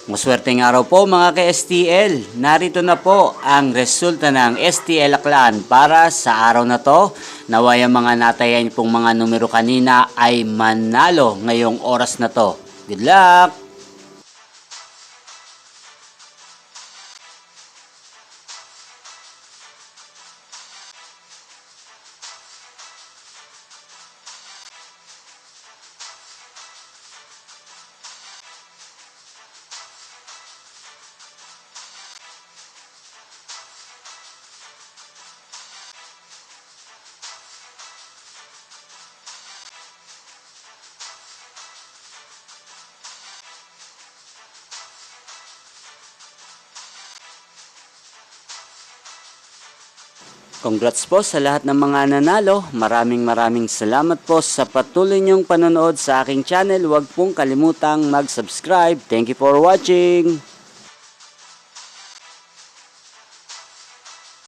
Maswerteng araw po mga ka-STL. Narito na po ang resulta ng STL Aklan para sa araw na to. Naway ang mga natayan pong mga numero kanina ay manalo ngayong oras na to. Good luck! Congrats po sa lahat ng mga nanalo. Maraming salamat po sa patuloy niyong panonood sa aking channel. Huwag pong kalimutang mag-subscribe. Thank you for watching.